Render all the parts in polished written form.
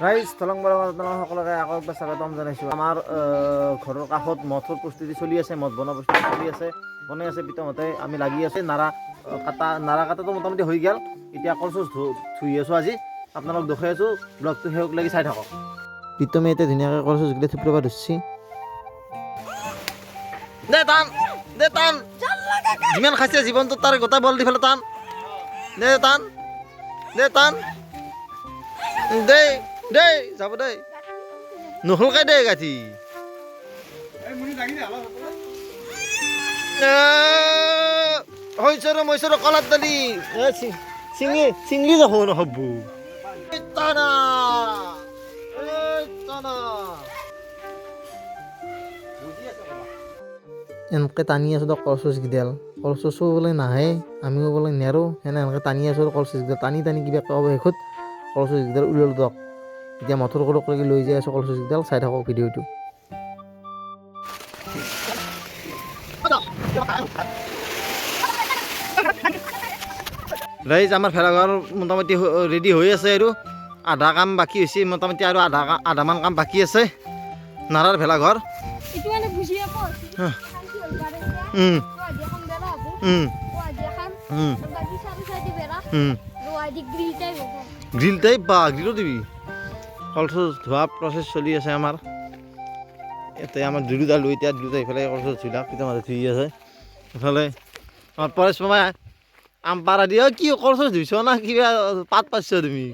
ৰাইজ থলং বলঙৰ সকলোকে আকৌ একবাৰ স্বাগতম জনাইছোঁ। আমাৰ ঘৰৰ কাষত মঠৰ প্ৰস্তুতি চলি আছে, মঠ বনোৱা প্ৰস্তুতি চলি আছে, বনাই আছে পিতামতে। আমি লাগি আছে নাৰা কাটাটো মোটামুটি হৈ গ'ল। এতিয়া কলচোচ ধুই আছোঁ আজি, আপোনালোক দেখুৱাই আছোঁ। ব্লগটো শেষক লাগি চাই থাকক। প্ৰীতমে এতিয়া ধুনীয়াকৈ কলচোচ গিলা থুপৰাব ধৰিছে। দে টান দে টান, যিমান খাইছে জীৱনটোত তাৰ গোটাই বল দি পেলাই টান দে, টান দে, টান দেই দেই, যাব দেই, নহলকাই দেই গাঠি হৈছৰ মৈছৰ কলাত দালি চিঙি যাব নহব। এনেকৈ টানি আছোঁ তো কলচোচ গিডাল, কলচোচো বোলে নাহে, আমিও বোলে নেৰোঁ। এনেকৈ টানি আছোঁ কলচোচ গিডাল, টানি কিবা ক'ব শেষত কলচোচ গিডাল উলিয়ালোঁ দিয়ক। এতিয়া মঠৰ কৰকলৈকে লৈ যাই আছোঁ কলচোচ গিডাল, চাই থাকক ভিডিঅ'টো। ৰাইজ আমাৰ ভেলাঘৰ মোটামুটি ৰেডি হৈ আছে, আৰু আধা কাম বাকী হৈছে মোটামুটি, আৰু আধামান কাম বাকী আছে। নাৰাৰ ভেলাঘৰ গ্ৰিল টাইপ বা গ্ৰিলো দিবি। কলচোচ ধোৱা প্ৰচেছ চলি আছে আমাৰ ইয়াতে। আমাৰ দুয়োটা লৈ এতিয়া দুয়োটা এইফালে কলচোচ ধুইলাক, কেতিয়া মাজে ধুই আছে। এইফালে আমাৰ পৰেশ মামাই আম পাৰা দিয়ে। কি কলচোচ ধুইছ না কিবা পাত পাইছ তুমি?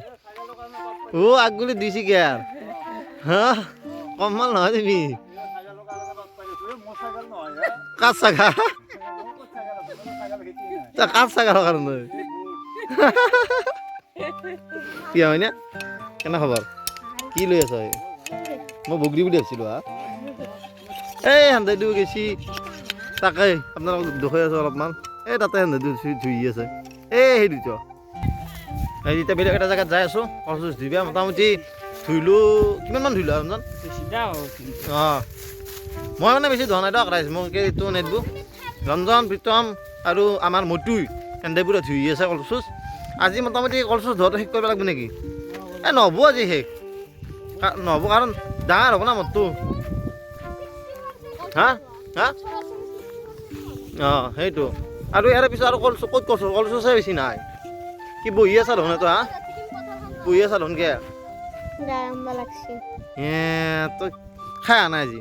আগগুলি দিছি কে আৰু হা, কম মাল নহয় তুমি। কাঠ চাগা কাঠ চাগাৰ কাৰণে কি হয় না? কেনে খবৰ? কি লৈ আছ? মই বগৰী বুলি ভাবিছিলোঁ। এই সান্দাইটো গেছি, তাকে আপোনালোকক দেখুৱাই আছোঁ অলপমান। এই তাতে সান্দাইটো ধুই আছে, এই সেই দুটা। এতিয়া বেলেগ এটা জেগাত যাই আছোঁ কলচোচ ধুইবা। মোটামুটি ধুইলোঁ, কিমানমান ধুইলোঁ আৰু অঁ, মই মানে বেছি ধোৱা নাই দিয়ক ৰাইজ। মোক এইটো নেদব ৰঞ্জন, প্ৰীতম আৰু আমাৰ মটুই এন্দাইবোৰে ধুই আছে কলচোচ। আজি মোটামুটি কলচোচ ধোৱাটো শেষ কৰিব লাগিব নেকি? এই নহ'ব আজি শেষ, নহ'ব কাৰণ ডাঙৰ হ'ব না মঠটো। হা হা অঁ, সেইটো। আৰু ইয়াৰ পিছত আৰু ক'ত কলচোচে বেছি নাই। কি বহি আছা দেখোন তই? হা, বহি আছা দেখোন কে? তই খাই আহা নাই আজি?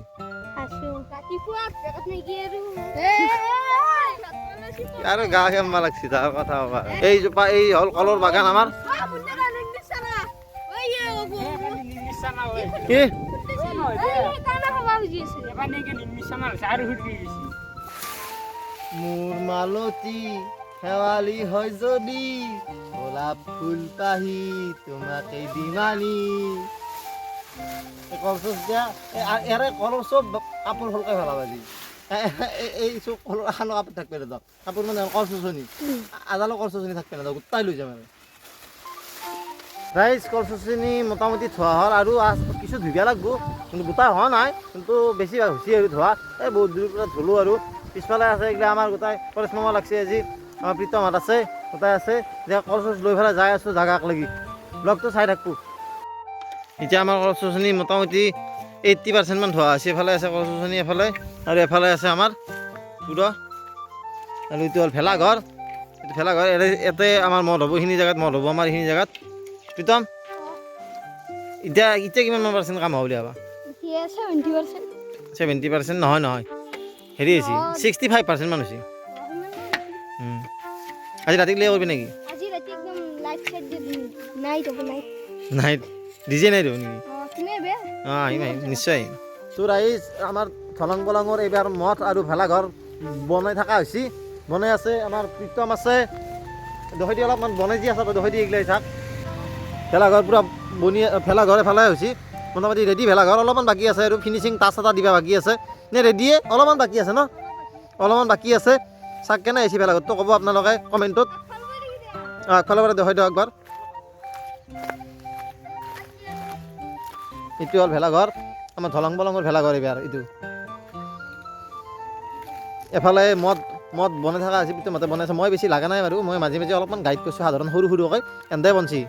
আৰু গা কেম্বা লাগছি তাৰ কথা কবা। এই হ'ল কলৰ বাগান আমাৰ। মোৰ মালতী শেৱালি হয় যদি, গোলাপ ফুল পাহি তোমাকে দিমানি। কলচোচ দিয়া ইয়াৰে কলৰ চব কাপোৰ ভালকৈ পেলাব আজি। এই চব কলৰ এখানো কাপোৰ থাকবে না দিয়ক। কাপোৰ মানে কলচোচনি আদালো কলচোচনি থাকবে না দিয়ক, গোটাই লৈ যাম আৰু। ৰাইজ কলচোচনি মোটামুটি ধোৱা হ'ল, আৰু কিছু ধুব লাগিব, কিন্তু গোটাই হোৱা নাই, কিন্তু বেছি হৈছে আৰু ধোৱা। এই বহুত দূৰৰ পৰা ধুলোঁ। আৰু পিছফালে আছে এইগিলা আমাৰ গোটাই পৰেশ মামা লাগছে আজি, আমাৰ প্ৰীতমহঁত আছে, গোটাই আছে। এতিয়া কলচোচ লৈ পেলাই যাই আছোঁ জাগাক লাগি, ব্লগটো চাই থাকোঁ। এতিয়া আমাৰ কলচোচনি মোটামুটি 80% মান ধোৱা হৈছে। এফালে আছে কলচোচনি, এফালে, আৰু এফালে আছে আমাৰ পুৰা। আৰু এইটো হ'ল ভেলাঘৰ। এইটো ভেলাঘৰ, ইয়াতে আমাৰ মদ হ'ব, এইখিনি জেগাত মদ হ'ব আমাৰ এইখিনি জেগাত। প্ৰীতম, এতিয়া কিমান পাৰ্চেণ্ট কাম হ'ব বুলি ভাবা? 70% নহয়, হেৰি হৈছে 65% মান হৈছে। আজি ৰাতি লে কৰিবি নেকি? নাই ডিজে নাই দেখোন নেকি? অঁ, আহিম নিশ্চয় আহিম। তোৰ আহিছ আমাৰ থলং বলঙৰ এইবাৰ মঠ আৰু ভেলাঘৰ বনাই থকা হৈছে, বনাই আছে। আমাৰ প্ৰীতম আছে, দহৈ দি অলপমান বনাই দি আছে, দহৈ দি এইগিলাই থাক। ভেলাঘৰ পূৰা ভেলাঘৰ এফালে হৈছে মোটামুটি ৰেডি। ভেলাঘৰ অলপমান বাকী আছে, আৰু ফিনিচিং টাচ এটা দিবা বাকী আছে। নে ৰেডিয়ে? অলপমান বাকী আছে ন, অলপমান বাকী আছে। চাক কেনে আহিছে ভেলাঘৰটো ক'ব আপোনালোকে কমেণ্টত। আগফালৰ পৰা দেখুৱাই দিয়ক একবাৰ। এইটো হ'ল ভেলাঘৰ, আমাৰ থলং বলঙৰ ভেলাঘৰ এইবাৰ এইটো। এফালে মদ বনাই থকা আছে, প্ৰীতমহঁতে বনাইছে। মই বেছি লগা নাই বাৰু, মই মাজে মাজে অলপমান গাইড কৰিছোঁ, সাধাৰণ সৰু সৰুকৈ। এন্দাই বনছি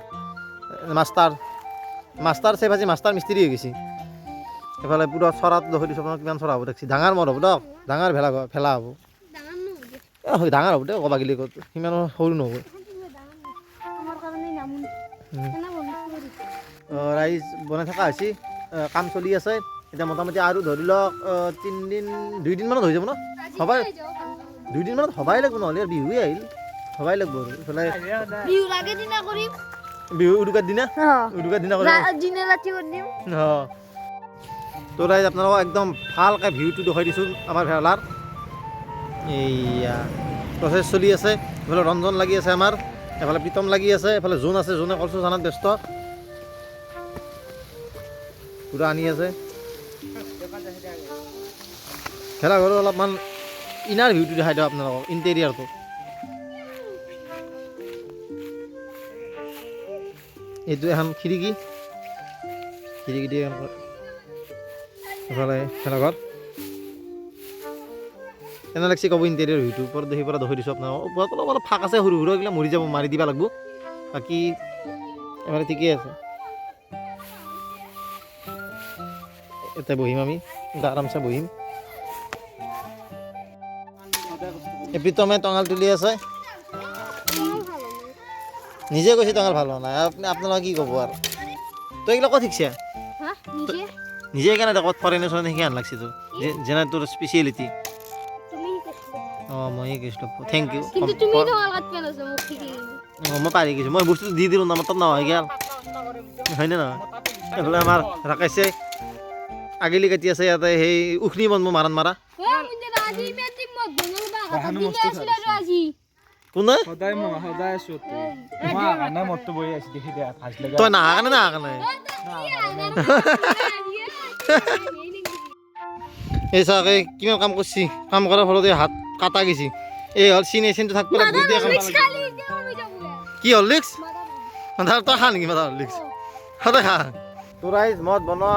মাষ্টাৰ মাষ্টাৰ চেফ আজি মাষ্টাৰ মিস্ত্ৰী হৈ গৈছে এফালে পুৰা চৰাত দখি দিছোঁ আপোনাক কিমান চৰা হ'ব দেখছি ডাঙৰ মদ হ'ব দক ডাঙৰ ভেলা হ'ব ডাঙৰ হ'ব দে ক'বা গিলি ক'ত সিমান সৰু নহ'ব ৰাইজ বনাই থকা হৈছে কাম চলি আছে এতিয়া মোটামুটি আৰু ধৰি লওক 2দিনমানত হৈ যাব ন সবাই 2দিনমানত সবাই লাগিব নহ'লে বিহুৱে আহিল সবাই লাগিব আৰু এইফালে বিহু উৰুকাৰ দিনা অঁ তো ৰাইজ আপোনালোকক একদম ভালকৈ ভিউটো দেখুৱাই দিছোঁ আমাৰ ভেলাৰ এইয়া প্ৰচেছ চলি আছে এইফালে ৰঞ্জন লাগি আছে আমাৰ এফালে প্ৰীতম লাগি আছে এফালে জোন আছে জোনে কলচু চানাত ব্যস্ত পূৰা আনি আছে ভেলাঘৰৰ অলপমান ইনাৰ ভিউটো দেখাই দিওঁ আপোনালোকক ইণ্টেৰিয়াৰটো এইটো এখন খিৰিকী দিয়ে এফালে ভেলাঘৰ এনে লাগছে ক'ব ইণ্টেৰিয়াৰ ভিউটো ওপৰত দেখি পৰা দেখি দিছোঁ আপোনালোকক ওপৰত অলপ ফাঁক আছে সৰু সৰু এইগিলা মৰি যাব মাৰি দিব লাগিব বাকী এফালে ঠিকেই আছে এতিয়া বহিম আমি আৰামছে বহিম প্ৰীতমে টঙাল তুলি আছে নিজে কৈছে টঙাল ভাল হোৱা নাই আপোনালোকে কি ক'ব আৰু তই এইগিলা ক'ত শিকছে নিজে কেনে ক'ত ফৰেনে চৰেনে শিকি আন লাগছে তোৰ যেনে তোৰ স্পেচিয়েলিটি অঁ মই শিকিছিলোঁ থেংক ইউ মই পাৰি গৈছোঁ মই বস্তুটো দি দিলোঁ নামৰ তাত নহয় গেল হয়নে নহয় এইফালে আমাৰ ৰাকেশে আগেলি কাটি আছে ইয়াতে সেই উখনি বন মোৰ মাৰাণ মাৰা কোনে তই নাহা কাৰণে এই চাকে কিমান কাম কৰিছি কাম কৰাৰ ফলতে হাত কাটা গৈছি এই হ'ল চিনটো থাকব কি হৰলিক্স তই খা নেকি মাথা হৰলিক্স সদায় খা তোৰ ৰাইজ মদ বনোৱা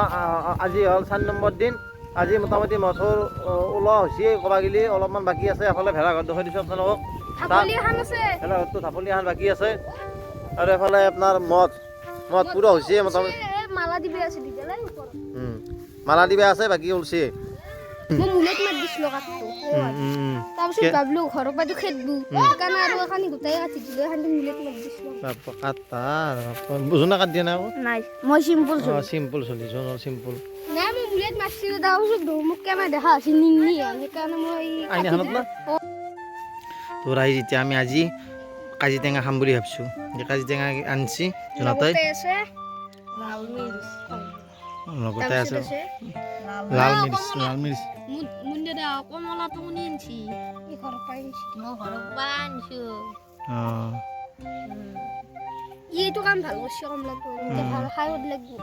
আজি হ'ল 4 নম্বৰ দিন আজি মোটামুটি মঠৰ ওলোৱা হৈছে ক'বা গিলি অলপমান বাকী আছে এফালে ভেলাঘৰ দেখুৱাই দিছোঁ আপোনালোকক ভেলাঘৰটো ঢাপলি এখন বাকী আছে আৰু এফালে আপোনাৰ মদ পুৰা হৈছে মোটামুটি মালা দিবা আছে বাকী ওলছে চিম্পল চলিছো চিম্পল তো ৰাইজ এতিয়া আমি আজি কাজি টেঙা খাম বুলি ভাবিছোঁ কাজি টেঙা আনিছি জোনাতই লগতে আছে লাল মিৰ্চ এইটো কাম ভাল কৰিছে কমলাটো ভাল খাই লাগিব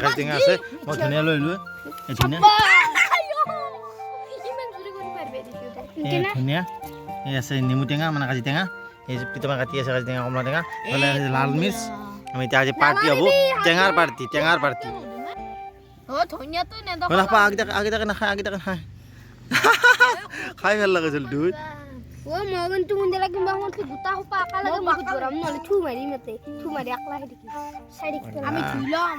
কাজি টেঙা আছে মই ধুনীয়া লৈ লো ধুনীয়া এই আছে নেমু টেঙা মানে কাজি টেঙা এই প্ৰীতমে কাটি আছে কাজি টেঙা কমলা টেঙা এইফালে লাল মিৰ্চ আমি এতিয়া আজি পাৰ্টি হ'ব টেঙাৰ পাৰ্টি আগেটাকে নাখায় খাই ভাল লাগিছিল দুই মগনটো মুন্দেলা কিবা মতলি গুটা হোপা আকা লাগে মুখ ধৰাম নহলে থু মাৰি আকলা হে দেখি সাইড আমি ধুইলাম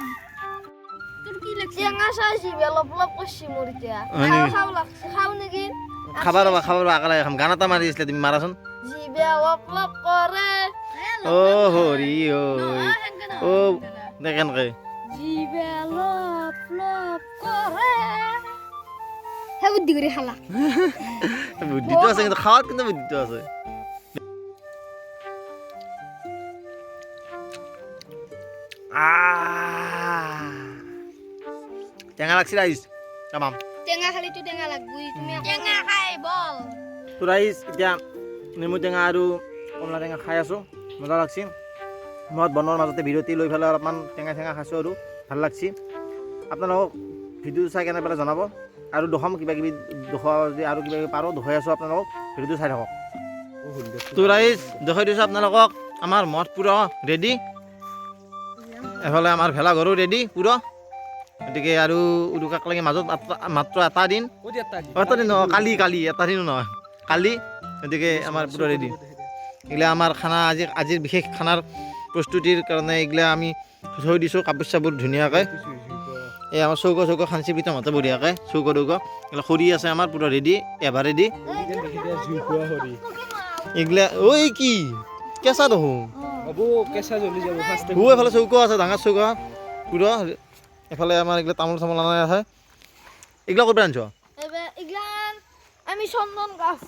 তোৰ কি লাগছে টেঙা চাইছি অলপ কইছি মোৰ এতিয়া খাও লাগছে খাও নেকি খাবাৰ আকা লাগে খাম গান এটা মাৰি দিছিলে তুমি মাৰাচোন জিবে অলপ কৰে ও হৰি ও দেখেন কে জিবে অলপ কৰে হে বুদ্ধি কৰি খালা বুদ্ধিটো আছে কিন্তু খাওয়াত কিন্তু বুদ্ধিটো আছে টেঙা লাগছি রাইস তামাম টেঙা খালি তো টেঙা লাগবই তুমি টেঙা খাই বল তো রাইস এতিয়া নেমু টেঙা আৰু কমলা টেঙা খাই আছো মজা লাগছি মদ বনোৱাৰ মাজতে বিৰতি লৈ ফেলে অলপমান টেঙা খাইছোঁ আৰু ভাল লাগছি আপোনালোকক ভিডিঅ' চাই কেনে পেলাই জনাব আৰু দহম কিবা কিবি যদি আৰু কিবা কিবি পাৰোঁ দেখুৱাই আছোঁ আপোনালোকক ভিডিঅ'টো চাই থাকক তো ৰাইজ দেখুৱাই দিছোঁ আপোনালোকক আমাৰ মদ পুৰা ৰেডি এফালে আমাৰ ভেলাঘৰো ৰেডি পুৰা গতিকে আৰু উৰুকাক লাগি মাজত মাত্ৰ এটা দিন নহয় কালি এটা দিনো নহয় কালি গতিকে আমাৰ পুৰা ৰেডি এইগিলা আমাৰ খানা আজিৰ বিশেষ খানাৰ প্ৰস্তুতিৰ কাৰণে এইগিলা আমি থৈ দিছোঁ কাপোৰ চাপোৰ ধুনীয়াকৈ এই আমাৰ চৌক খান্সি পিঠামতে বঢ়িয়াকৈ চৌক এইগিলা খৰি আছে আমাৰ পূৰা ৰেডি এভাৰ ৰেডি এইগিলা ঐ কি কেঁচা দেখোন এফালে চৌক আছে ডাঙৰ চৌক পূৰা এফালে আমাৰ এইগিলা তামোল চামোল আনাই আছে এইগিলা ক'ৰ পৰা আনিছ ইগলান আমি চন্দন গাছ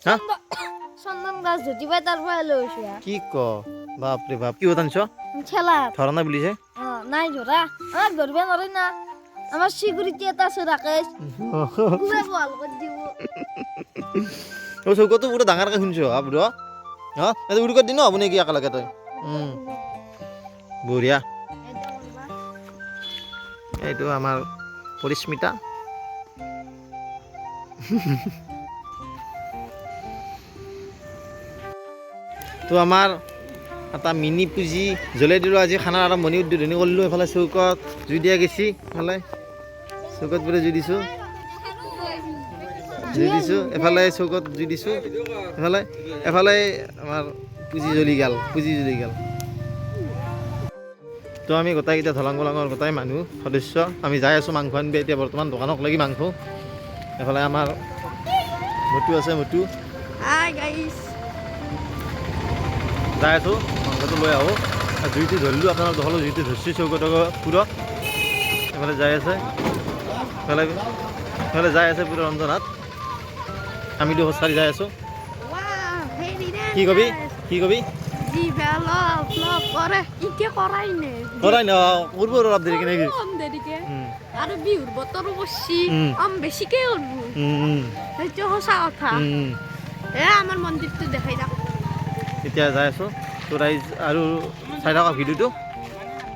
হা চন্দন গাছ ধুতি পাই তাৰ পৰা লৈছো কি ক বাপৰে বাপ কি আনিছ ঠেলা ধৰা নাই বুলিছে নাই ধৰা আমাক ধৰিব নোৱাৰি না আমাৰ চিকিউৰিটি এটা আছে ৰাকেশ কোনে ভাল কৰি দিব চৌকটো পুৰা ডাঙৰকৈ শুনিছ বুঢ়া হা এইটো উৰি কৰি দি ন আপুনি কি একেলগে তই বঢ়িয়া এইটো আমাৰ পৰিস্মিতা তো আমাৰ এটা মিনি পুঁজি জ্বলাই দিলোঁ আজি খানাৰ আৰম্ভণি উদ্বোধনী কৰিলোঁ এইফালে চৌকত জুই দিয়া গৈছি এইফালে চৌকত বোলে জুই দিছোঁ এফালে চৌকত জুই দিছোঁ এফালে আমাৰ পুঁজি জ্বলি গ'ল তো আমি গোটেইকেইটা ধলাং পলাঙৰ গোটেই মানুহ সদস্য আমি যাই আছোঁ মাংস আনিব এতিয়া বৰ্তমান দোকানক লাগি মাংস এফালে আমাৰ মটু আছে যাই আছোঁ মাংসটো লৈ আহোঁ জুইটো ধৰিলোঁ আপোনাৰ দখলো জুইটো ধৰিছোঁ চৌকত পুৰা এফালে যাই আছে এফালে যাই আছে পুৰা ৰন্ধনাত আমি খোজ কাঢ়ি যাই আছোঁ কি কবি কৰাই ন কৰিব অলপ দেৰিকে নেকি আৰু বিহুৰ বতৰো বসছি বেছিকে কৰবো সেইটো সঁচা কথা আমাৰ মন্দিৰটো দেখাই থাক এতিয়া যাই আছোঁ তো ৰাইজ আৰু চাই থকা ভিডিঅ'টো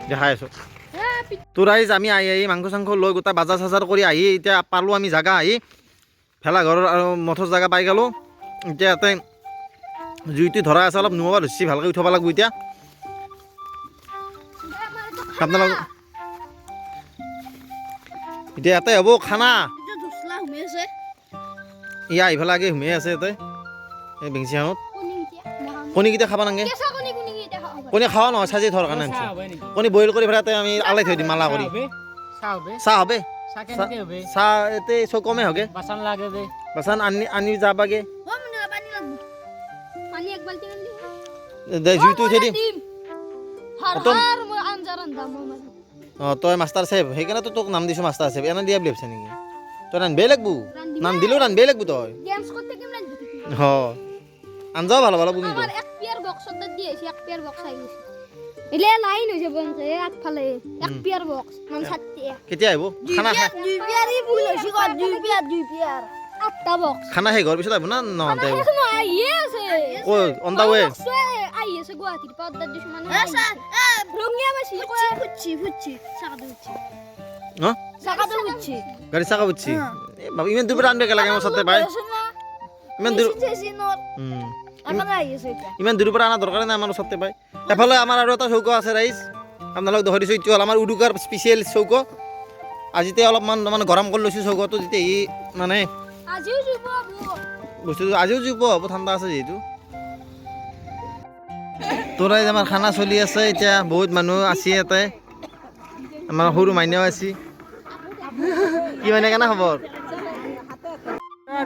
দেখাই আছোঁ তো ৰাইজ আমি আহি মাংস চাংস লৈ গোটেই বাজাৰ চাজাৰ কৰি আহি এতিয়া পালোঁ আমি জাগা আহি ভেলাঘৰৰ আৰু মঠৰ জাগা পাই গ'লোঁ এতিয়া ইয়াতে জুইটো ধৰা আছে অলপ নুমাব ধৰিছে ভালকৈ উঠাব লাগিব এতিয়া আপোনালোক এতিয়া ইয়াতে হ'ব খানা ইয়া ইফালে আগে সোমাই আছে ইয়াতে এই বেংচিখনত কণীকেইটা খাব নাগে কণী খাৱা নহয় চাজি থোৱাৰ কাৰণে আনিছোঁ কণী বইল কৰি পেলাই আমি আলাই থৈ দিম মালা কৰি চাহ হবে চাহ এতে চৌ কমে হগে বাচন আনি যাবাগে দে জুইটো উঠাই দিম তই মাষ্টাৰ চেফ সেইকাৰণেতো তোক নাম দিছোঁ মাষ্টাৰ চেফ এনে দিয়া বুলি ভাবিছা নেকি তই ৰান্ধিবই লাগব নাম দিলেও ৰান্ধিবই লাগব তই আঞ্জাও ভাল লাগিব কিন্তু কেতিয়া আহিব খানা খানা শেষ হোৱাৰ পিছত আহিব না নহওঁতে অন দা ৱে গাড়ী চাকা বুজছি ইমান দূৰ পৰা আনবে লাগে মোৰ সাথে ভাই ইমান দূৰৰ পৰা অনা দৰকাৰ নাই আমাৰ ওচৰতে পাই এফালে আমাৰ আৰু এটা চৌক আছে ৰাইজ আপোনালোক দেখুৱাই দিছোঁ এইটো হ'ল আমাৰ উৰুকাৰ স্পেচিয়েল চৌক আজিতে অলপমান মানে গৰম কৰি লৈছোঁ চৌকটো যেতিয়া ই মানে বস্তুটো আজিও জুইব হ'ব ঠাণ্ডা আছে যিহেতু তো ৰাইজ আমাৰ খানা চলি আছে এতিয়া বহুত মানুহ আছে ইয়াতে আমাৰ সৰু মাইনাও আছে কি মাইনা কেনে খবৰ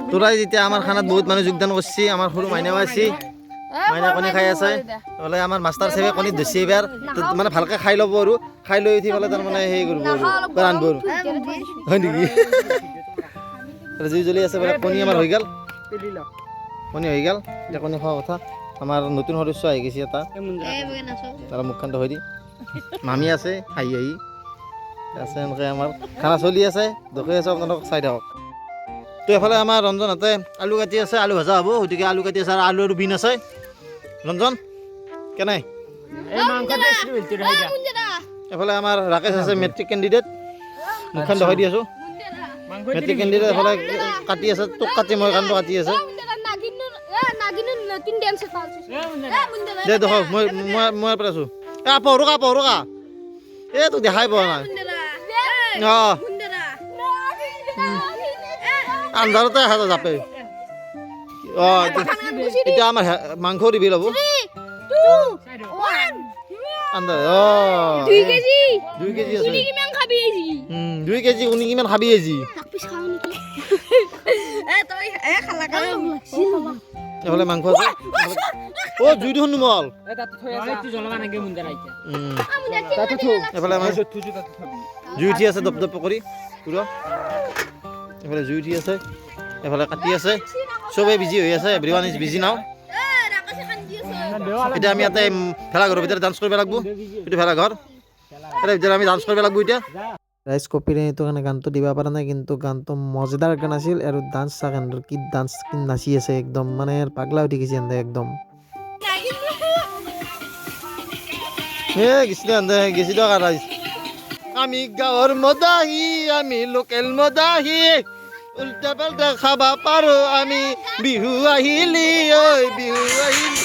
তো ৰাইজ এতিয়া আমাৰ খানাত বহুত মানুহ যোগদান কৰিছে আমাৰ সৰু মাইনাও আছে মাইনা কণী খাই আছে বোলে আমাৰ মাষ্টাৰ চেফে কণী ধৰিছে এইবাৰ মানে ভালকৈ খাই ল'ব আৰু খাই লৈ উঠি পেলাই তাৰমানে সেই কৰিব আৰু ৰান্ধিব আৰু হয় নেকি জুই জ্বলি আছে বোলে কণী আমাৰ হৈ গ'ল কণী হৈ গ'ল এতিয়া কণী খোৱা কথা আমাৰ নতুন সদস্য আহি গৈছে এটা তাৰ মুখখন হৈ দি মামী আছে আহি আছে এনেকৈ আমাৰ খানা চলি আছে দেখুৱাই আছোঁ আপোনালোকক চাই থাকক তো এফালে আমাৰ ৰঞ্জনহঁতে আলু কাটি আছে আলু ভাজা হ'ব গতিকে আলু কাটি আছে আৰু আলু আৰু বিন আছে ৰঞ্জন কেনে এফালে আমাৰ ৰাকেশ আছে মেট্ৰিক কেণ্ডিডেট মুখখন দেখাই দি আছোঁ মেট্ৰিক কেণ্ডিডেট এফালে কাটি আছে তোক কাটি মই কামটো কাটি আছে দে দেখ মই পৰা আছোঁ পঢ়া এই তোক দেখাই পোৱা নাই অঁ আন্ধাৰতে হাত জাপে অঁ এতিয়া আমাৰ মাংস দিবি ল'ব আন্দা 2 কেজি 2 কেজি আছে তুমি কিমান খাবি আজি 2 কেজি উনি কিমান খাবি আজি এক পিস খাও নেকি তই খালা কা এফালে মাংস আছে ও জুই দেখোন নুমল এফালে আমাৰ জুই উঠি আছে দপ দপ কৰি পুৰা এফালে জুই উঠি আছে এফালে কাটি আছে চবেই বিজি হৈ আছে এভৰিৱান ইজ বিজি নাও এতিয়া আমি ইয়াতে ভেলাঘৰৰ ভিতৰত ডান্স কৰিব লাগিব এইটো ভেলাঘৰ ইয়াৰ ভিতৰত আমি ডান্স কৰিব লাগিব এতিয়া ৰাইজ কপিৰাইটৰ কাৰণে গানটো দিব পৰা নাই কিন্তু গানটো মজাদাৰ গান আছিল আৰু ডান্স চাকেন কি ডান্স কি নাচি আছে একদম মানে পাগলা উঠি গৈছে এনে একদম গেছি এনে গেছি দিয়ক আৰু ৰাইজ আমি গাঁৱৰ মদাহী আমি লোকেল মদাহী উল্টা পাল্টা খাবা পাৰো আমি বিহু আহিলি ঐ বিহু আহিলি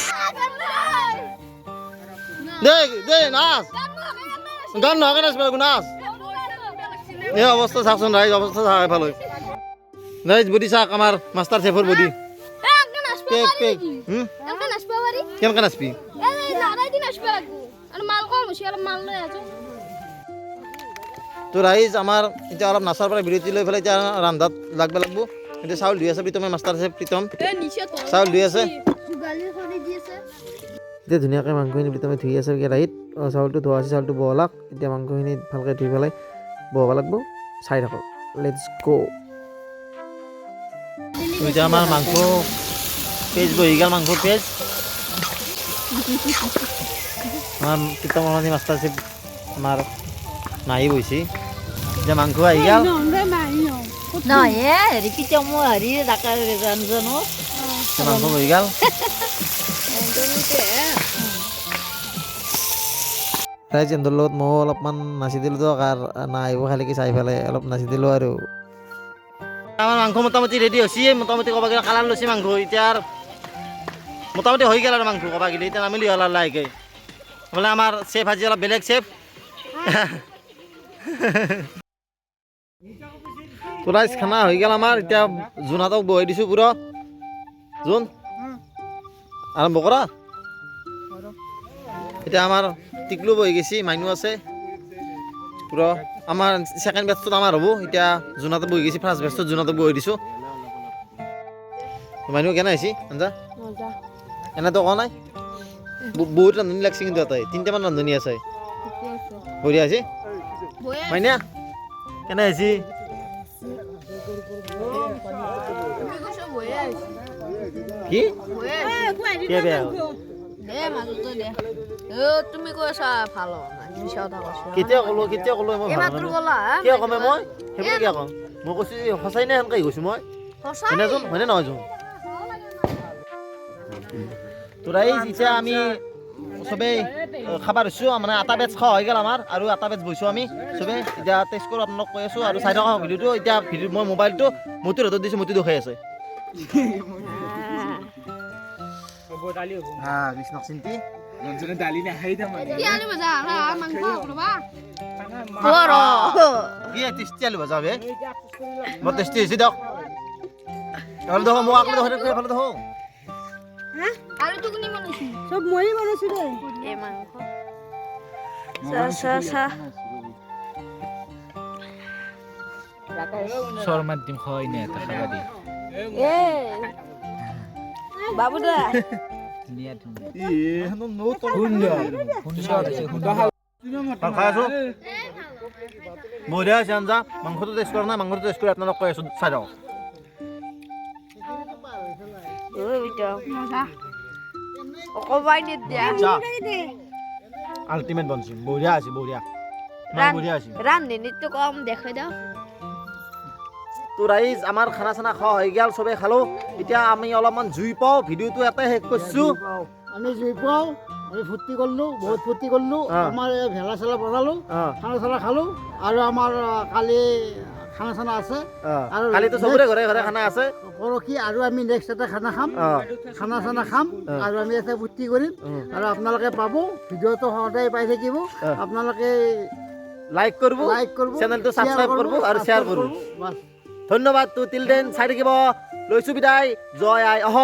দে নাচ গান নহয় নাচ নাচ এই অৱস্থা চাওকচোন ৰাইজ অৱস্থা চাওক এফালে ৰাইজ বডি চাওক আমাৰ মাষ্টাৰ চেফৰ বডি পেক পেক কেনেকৈ নাচবি তো ৰাইজ আমাৰ এতিয়া অলপ নাচাৰ পৰা বিৰতি লৈ পেলাই এতিয়া ৰান্ধাত লাগব লাগিব এতিয়া চাউল ধুই আছে প্ৰীতমে মাষ্টাৰ চেফ প্ৰীতম চাউল ধুই আছে এতিয়া ধুনীয়াকৈ মাংসখিনি প্ৰীতমে ধুই আছে কেৰাহীত চাউলটো ধোৱা আছে চাউলটো বহলাক এতিয়া মাংসখিনি ভালকৈ ধুই পেলাই বহাব লাগিব চাই থাকক লেটছ গ' এতিয়া আমাৰ মাংস পেজ বহি গ'ল মাংস পেজ আমাৰ প্ৰীতম মাষ্টাৰ চেফ আমাৰ নাহি বহিছে এতিয়া মাংস আহি গ'ল মাংস বহি গ'ল ৰাইজ এন্দৰ লগত ময়ো অলপমান নাচি দিলোঁ দিয়ক আৰু নাহিব খালি চাই পেলাই অলপ নাচি দিলোঁ আৰু আমাৰ মাংস মোটামুটি ৰেডি হৈছে মোটামুটি ক'ব গ'লে কালাৰ লৈছে মাংস এতিয়া মোটামুটি হৈ গ'ল আৰু মাংস ক'ব গ'লে এতিয়া নামিলি হ'ল লাহেকৈ বোলে আমাৰ চেফ আজি অলপ বেলেগ চেফ তো ৰাইজ খানা হৈ গ'ল আমাৰ এতিয়া জোনাহঁতক বহাই দিছোঁ পুৰা জোন আৰম্ভ কৰা এতিয়া আমাৰ টিকলু বহি গৈছে মাইনু আছে পুৰা আমাৰ ছেকেণ্ড বেটছটোত আমাৰ হ'ব এতিয়া জোনাহঁতক বহি গৈছে ফাৰ্ষ্ট বেটছটোত জোনাহঁতক বহাই দিছোঁ মাইনু কেনে আহিছে আঞ্জা এনেতো কোৱা নাই বহুত ৰান্ধনি লাগছে কিন্তু তাই 3টামান ৰান্ধনি আছে বঢ়িয়া আছে মাইনা কেনে আহিছে কি বেয়া তুমি কৈছা ভাল কেতিয়া ক'লো মই কিয় কমে মই সেইবোৰ কিয় কম মই কৈছোঁ সঁচাই নে সেনেকৈ কৈছোঁ মই হয়নেচোন হয়নে নহয় যোন তো ৰাইজ এতিয়া আমি চবেই খাবাৰ হৈছোঁ মানে এটা বেচ খোৱা হৈ গ'ল আমাৰ আৰু এটা বেচ বহিছোঁ আমি চবেই এতিয়া টেষ্ট কৰোঁ আপোনালোক কৈ আছোঁ আৰু চাই থকা ভিডিঅ'টো এতিয়া মই মোবাইলটো মতিৰ হাতত দিছোঁ মতি দুখাই আছে টেষ্টি আলু ভাজা বে বৰ টেষ্টি হৈছে দিয়ক দেখো মোক আগলৈ দেখো এইফালে দেখো আৰু তো কোনে বনাইছি সব মই বনাইছো ৰে এ মাংস সা শর্মার ডিম খাওয়াই না এটা খাওয়া দি এ বাবু দা নিয়া তুমি হানো নো তো হুন্ডা খাই আছো বঢ়িয়া আছে আঞ্জা মাংসটো টেষ্ট কৰা নাই মাংসটো টেষ্ট কৰি আপোনালোক কৈ আছোঁ চাই যাওক আল্টিমেট বনছি বঢ়িয়া আছে বঢ়িয়া বঢ়িয়া আছে ৰান্ধনীটো কম দেখাই দাও তো ৰাইজ আমাৰ খানা চানা খোৱা হৈ গ'ল চবেই খালোঁ এতিয়া আমি অলপমান জুই পাওঁ ভিডিঅ'টো এটাই শেষ কৰিছোঁ আমি জুই পাওঁ আমি ফূৰ্তি কৰিলোঁ বহুত ফূৰ্তি কৰিলোঁ আমাৰ ভেলা চেলা বনালোঁ খানা চানা খালোঁ আৰু আমাৰ কালি খানা চানা আছে আৰু কালিতো চবৰে ঘৰে ঘৰে খানা আছে পৰহি আৰু আমি নেক্সট এটা খানা খাম খানা চানা খাম আৰু আমি এটা ফূৰ্তি কৰিম আৰু আপোনালোকে পাব ভিডিঅ'টো সদায় পাই থাকিব আপোনালোকে লাইক কৰিব চেনেলটো ছাবস্ক্ৰাইব কৰিব আৰু শ্বেয়াৰ কৰিব ধন্যবাদ তো তিল দেন চাই থাকিব লৈছোঁ বিদায় জয় আই অহ